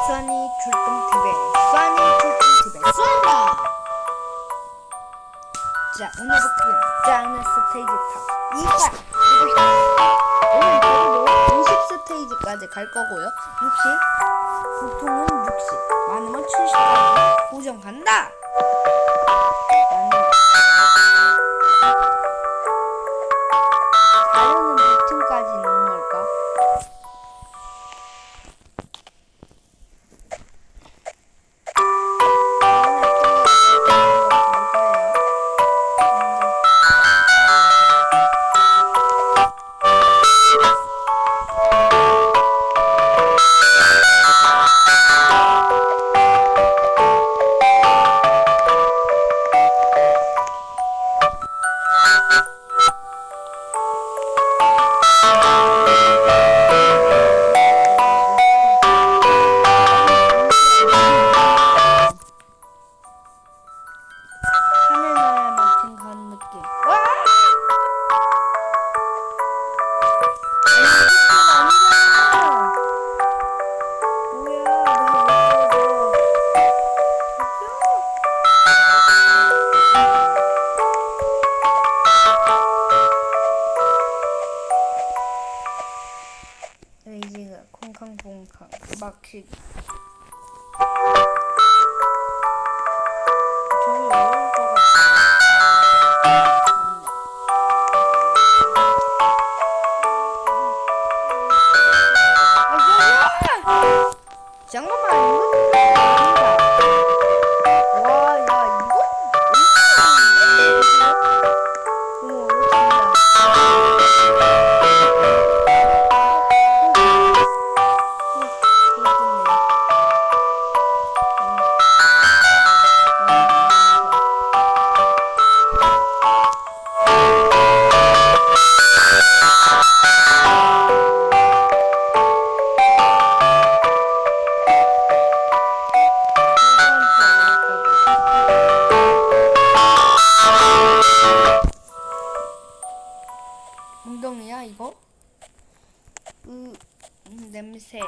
수환이 출동TV에 쏜다! 자, 오늘 볼게요. 짱은 스테이지부터 2파! 오늘 저도 50스테이지까지 갈 거고요. 60, 보통은 60, 많으면 70까지 고정 간다! 자연은 몇 층까지 있는 걸까? 스테이지가 콩캉콩캉 막히기 저기 어려울 것 같아. 잠깐만 이거 아니다. 와, 야 이거 너무 어렵다. 엉덩이야 이거? 냄새. 냄새가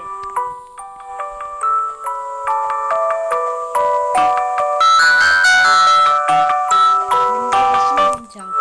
심심치 않고.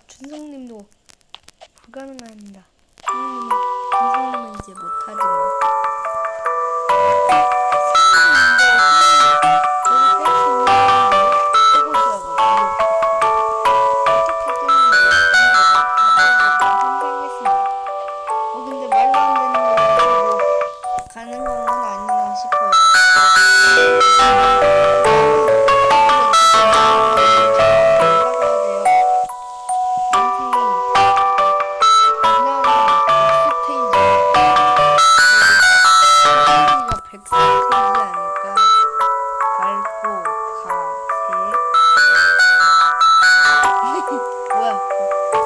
준성님도 불가능합니다. 준성님은 이제 못하지만 근데 말도 안 되는 거 가는 건 아니나 싶어요.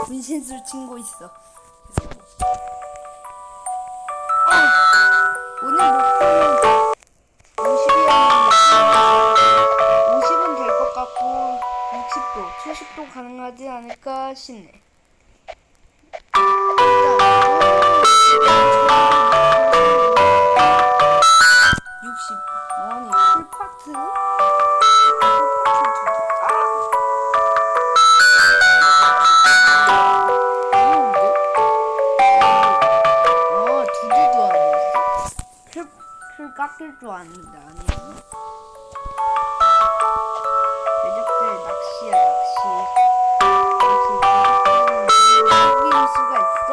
분신술 친구 있어. 오늘 목표는 50이었는데 50은 될 것 같고 60도, 70도 가능하지 않을까 싶네. 아니 풀파트? 깎일 줄 아는데 아니야. 대적들 낚시야 낚시. 속일 수가 있어.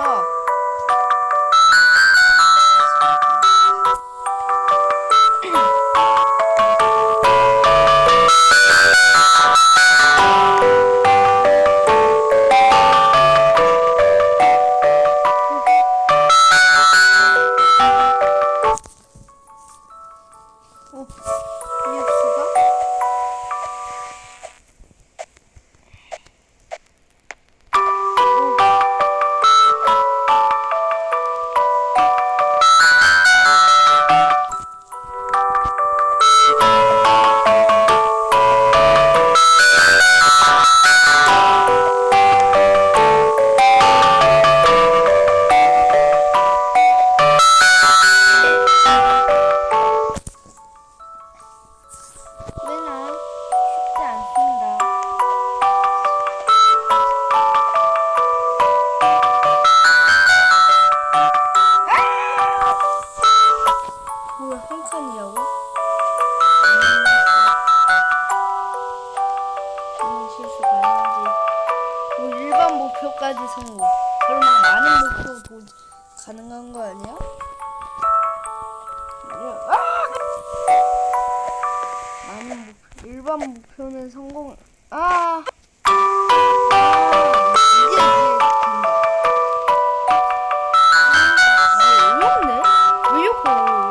칸이라고? 이런 실수 가능하지. 뭐 일반 목표까지 성공. 설마 많은 목표 가능한 거 아니야? 일반 목표는 성공. 이제 된다. 어렵네? 왜 이렇게 어려워?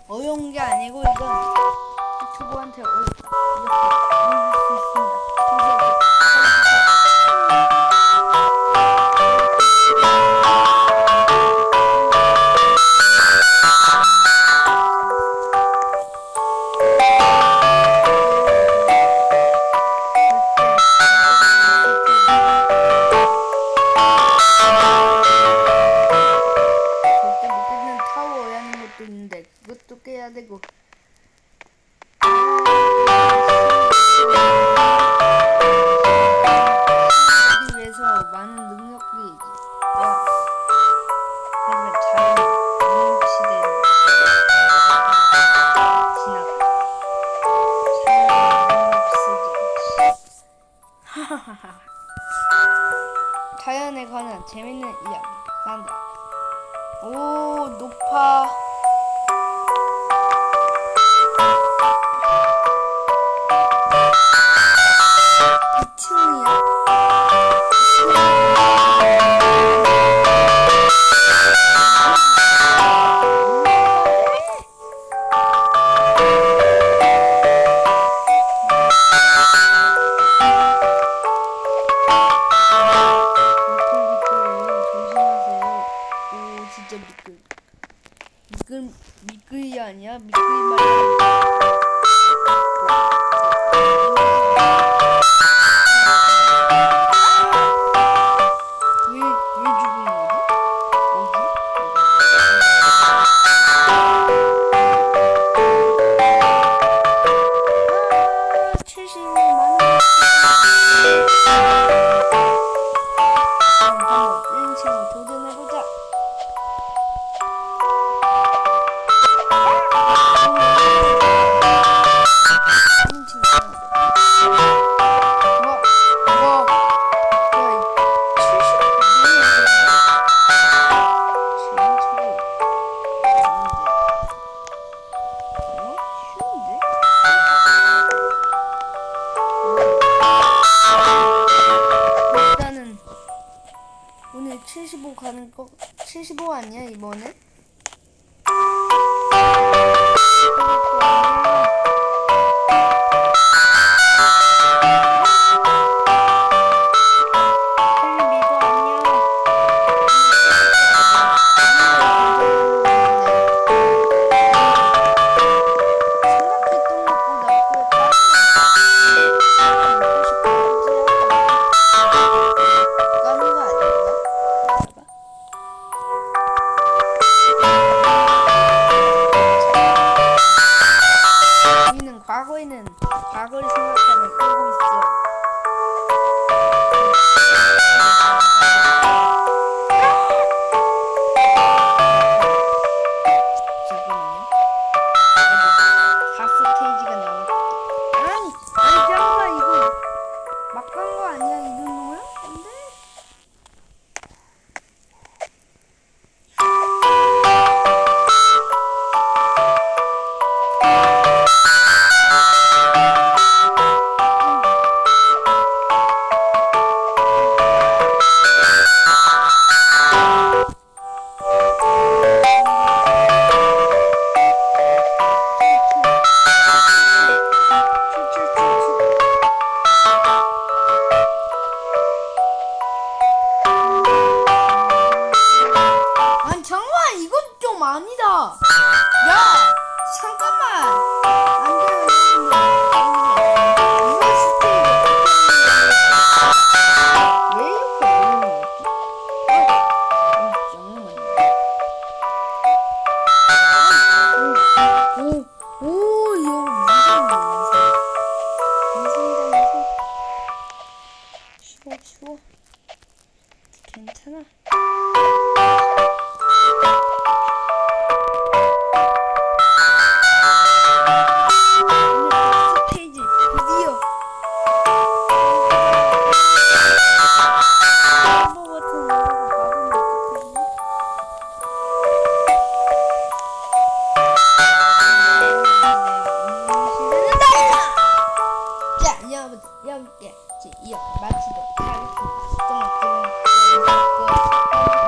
어려운 게 아니고 이건 유튜버한테 어렵다 이렇게 읽을 수 있습니다. 절대 못 깨는 타워라는 것도 있는데 그것도 깨야 되고. 하기 위해서 많은 능력이 하지만 자연 능력 시대는 지나가. 자연에 관한 재밌는 이야기 한다. 오, 높아. 미끌이 아니야? 미끌이 말이야. 왜 죽은 거지? 어디? 70만 한번 땡칭을 도전해보자. 일단은 오늘 75 가는 거 75 아니야 이번에? 과거를 생각하면 끌고 있어. 잠깐만요. 4스테이지가 나왔대. 아니 잠깐만 이거 막 간 거 아니야 이 정도면? 안 돼. 아니다. 야, 잠깐만. 안 돼요, 이거 스테이지 왜 이렇게 어려운 거지? 잠깐만요. 괜찮아. 스테이지 드디어 콤보 버튼 누르고 받으면 어떡하지? 자, 여러분들 여기까지 이어서 마치도록 하겠습니다. 시청해주셔서 감사합니다.